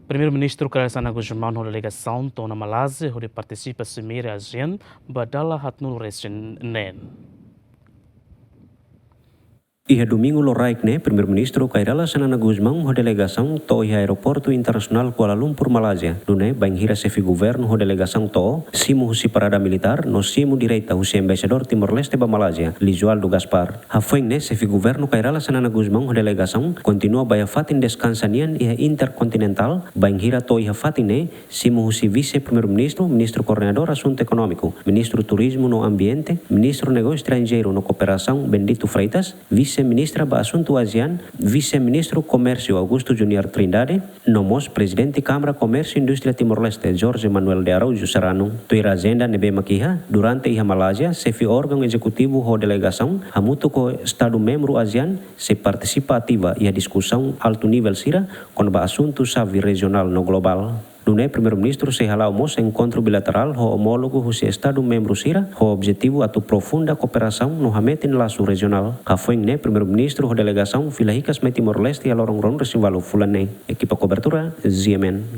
Primeiro-Ministro Karsana Guzmão na delegação na Malásia, onde participa Cimeira ASEAN, badala hatnul resen nen. Ia domingo loraikne, Primeiro-Ministro Kairala Sanana Guzmão, ho delegação to ia aeroporto internasional Kuala Lumpur, Malásia. Dune, banhira sefi governo ho delegação to, simu husi parada militar, no simu direita husi embaixador Timor-Leste ba Malásia, Lizualdo Gaspar. Hafuengne sefi governo Kairala Sanana Guzmão ho delegação continua baya fatin descansanian ia intercontinental, banhira to ia fatine, simu husi vice-primeiro-ministro, ministro coordenador assunto econômico, ministro turismo no ambiente, ministro negócio estrangeiro no cooperação Bendito Freitas, vice-ministra ba assunto ASEAN, vice-ministro comércio Augusto Junior Trindade, nomos presidente Câmara Comércio e Indústria Timor-Leste Jorge Manuel de Araújo Serrano. Tuira agenda nebe makiha, durante iha Malásia, sefi órgão executivo ho delegação, hamutu ko estado membro ASEAN, se participa ativa e a discussão alto nível sira, com ba assunto savi regional no global. Dune, Primeiro-Ministro se halau mos encontro bilateral ho homólogo husi Estado membro sira ho objetivo atu profunda cooperação no hametin laço regional. Hafuengne, Primeiro-Ministro ho delegação filahikas me Timor-Leste a lorong ron resivalu fulane. Equipa cobertura, ZMN.